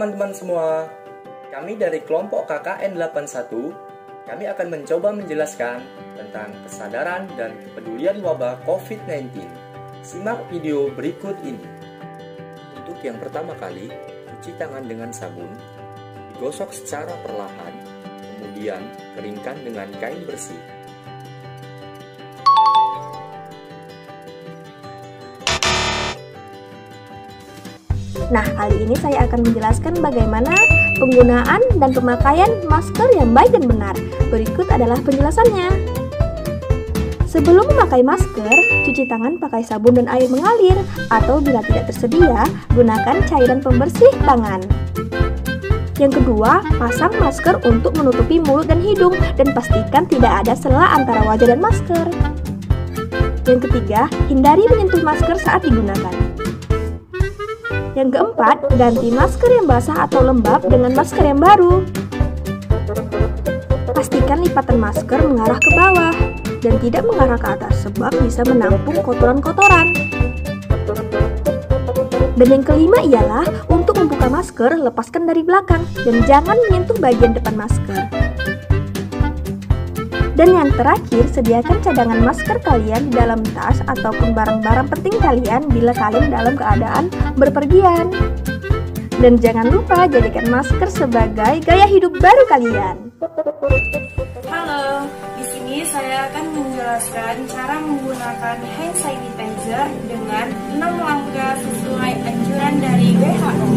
teman-teman semua, kami dari kelompok KKN 81, kami akan mencoba menjelaskan tentang kesadaran dan kepedulian wabah COVID-19. Simak video berikut ini. Untuk yang pertama kali, cuci tangan dengan sabun, digosok secara perlahan, kemudian keringkan dengan kain bersih. Nah, kali ini saya akan menjelaskan bagaimana penggunaan dan pemakaian masker yang baik dan benar. Berikut adalah penjelasannya. Sebelum memakai masker, cuci tangan pakai sabun dan air mengalir, atau bila tidak tersedia, gunakan cairan pembersih tangan. Yang kedua, pasang masker untuk menutupi mulut dan hidung dan pastikan tidak ada sela antara wajah dan masker. Yang ketiga, hindari menyentuh masker saat digunakan. Yang keempat, ganti masker yang basah atau lembab dengan masker yang baru. Pastikan lipatan masker mengarah ke bawah dan tidak mengarah ke atas sebab bisa menampung kotoran-kotoran. Dan yang kelima ialah untuk membuka masker, lepaskan dari belakang dan jangan menyentuh bagian depan masker. Dan yang terakhir, sediakan cadangan masker kalian di dalam tas ataupun barang-barang penting kalian bila kalian dalam keadaan berpergian. Dan jangan lupa jadikan masker sebagai gaya hidup baru kalian. Halo, di sini saya akan menjelaskan cara menggunakan hand sanitizer dengan 6 langkah sesuai anjuran dari WHO.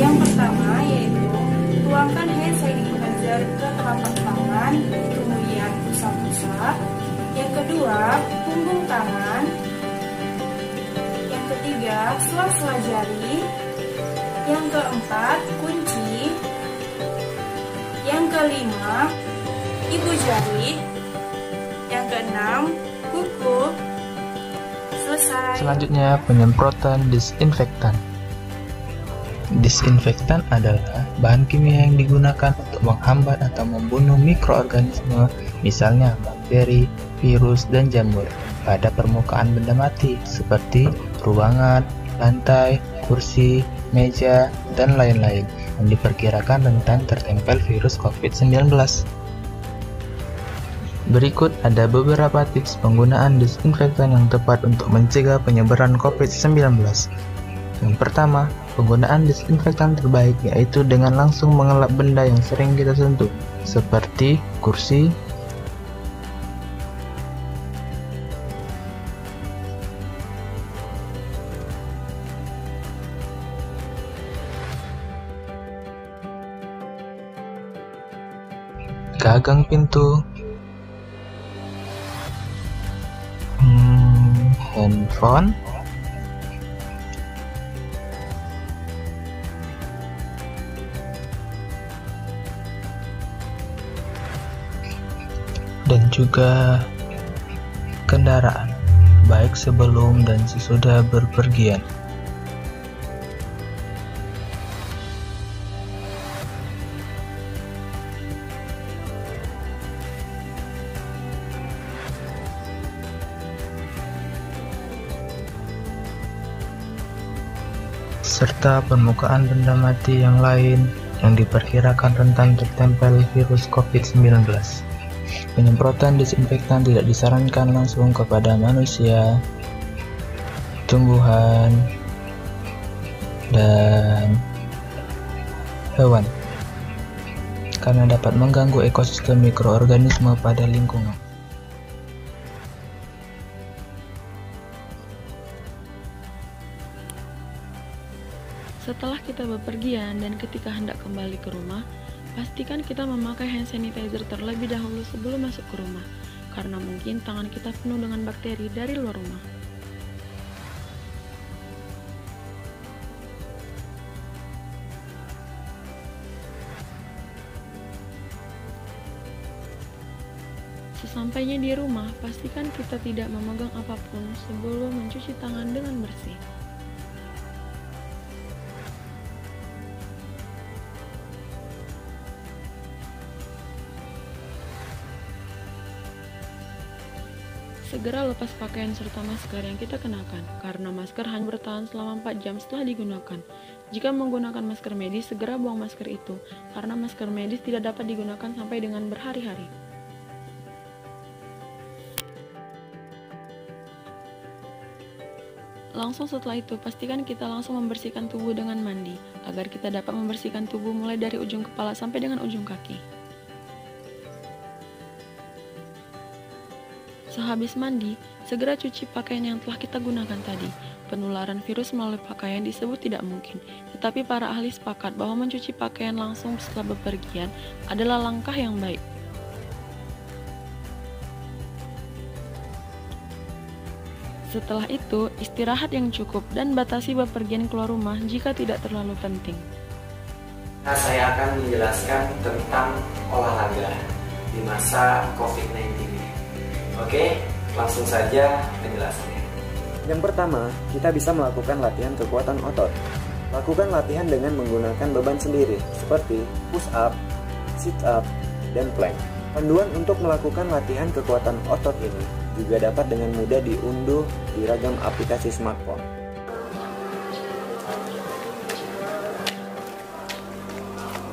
Yang pertama yaitu tuangkan hand sanitizer ke telapak tangan, kemudian usap-usap. Yang kedua, punggung tangan. Yang ketiga, sela-sela jari. Yang keempat, kunci. Yang kelima, ibu jari. Yang keenam, kuku. Selesai. Selanjutnya, penyemprotan disinfektan. Disinfektan adalah bahan kimia yang digunakan untuk menghambat atau membunuh mikroorganisme, misalnya bakteri, virus, dan jamur, pada permukaan benda mati seperti ruangan, lantai, kursi, meja, dan lain-lain yang diperkirakan rentan tertempel virus COVID-19. Berikut ada beberapa tips penggunaan disinfektan yang tepat untuk mencegah penyebaran COVID-19. Yang pertama, penggunaan disinfektan terbaik yaitu dengan langsung mengelap benda yang sering kita sentuh, seperti kursi, gagang pintu, handphone, dan juga kendaraan, baik sebelum dan sesudah berpergian. Serta permukaan benda mati yang lain yang diperkirakan rentan tertempel virus COVID-19. Penyemprotan disinfektan tidak disarankan langsung kepada manusia, tumbuhan, dan hewan, karena dapat mengganggu ekosistem mikroorganisme pada lingkungan. Setelah kita bepergian dan ketika hendak kembali ke rumah, pastikan kita memakai hand sanitizer terlebih dahulu sebelum masuk ke rumah, karena mungkin tangan kita penuh dengan bakteri dari luar rumah. Sesampainya di rumah, pastikan kita tidak memegang apapun sebelum mencuci tangan dengan bersih. Segera lepas pakaian serta masker yang kita kenakan, karena masker hanya bertahan selama 4 jam setelah digunakan. Jika menggunakan masker medis, segera buang masker itu, karena masker medis tidak dapat digunakan sampai dengan berhari-hari. Langsung setelah itu, pastikan kita langsung membersihkan tubuh dengan mandi, agar kita dapat membersihkan tubuh mulai dari ujung kepala sampai dengan ujung kaki. Sehabis mandi, segera cuci pakaian yang telah kita gunakan tadi. Penularan virus melalui pakaian disebut tidak mungkin, tetapi para ahli sepakat bahwa mencuci pakaian langsung setelah bepergian adalah langkah yang baik. Setelah itu, istirahat yang cukup dan batasi bepergian keluar rumah jika tidak terlalu penting. Nah, saya akan menjelaskan tentang olahraga di masa COVID-19 ini. Oke, langsung saja penjelasannya. Yang pertama, kita bisa melakukan latihan kekuatan otot. Lakukan latihan dengan menggunakan beban sendiri, seperti push up, sit up, dan plank. Panduan untuk melakukan latihan kekuatan otot ini juga dapat dengan mudah diunduh di ragam aplikasi smartphone.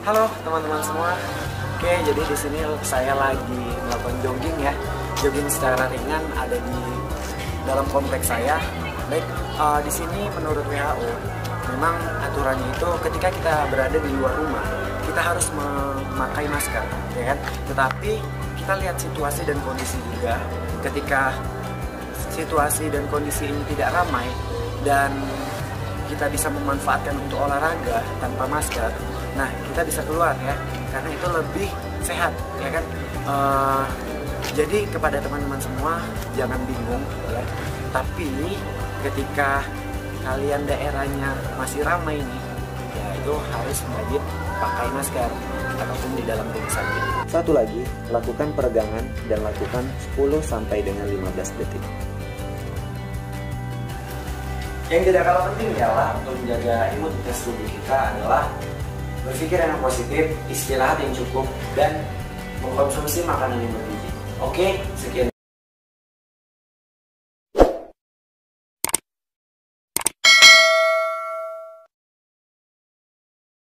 Halo teman-teman semua. Oke, jadi di sini saya lagi melakukan jogging ya. Jogging secara ringan ada di dalam kompleks saya. Baik, di sini menurut WHO memang aturannya itu ketika kita berada di luar rumah kita harus memakai masker, ya kan? Tetapi kita lihat situasi dan kondisi juga. Ketika situasi dan kondisi ini tidak ramai dan kita bisa memanfaatkan untuk olahraga tanpa masker, nah kita bisa keluar ya, karena itu lebih sehat, ya kan? Jadi kepada teman-teman semua jangan bingung ya. Tapi ketika kalian daerahnya masih ramai nih, ya itu harus wajib pakai masker ataupun di dalam rumah saja. Satu lagi, lakukan peregangan dan lakukan 10 sampai dengan 15 detik. Yang tidak kalah penting ialah untuk menjaga imunitas tubuh kita adalah berpikir yang positif, istirahat yang cukup, dan mengkonsumsi makanan yang bergizi. Oke, sekian.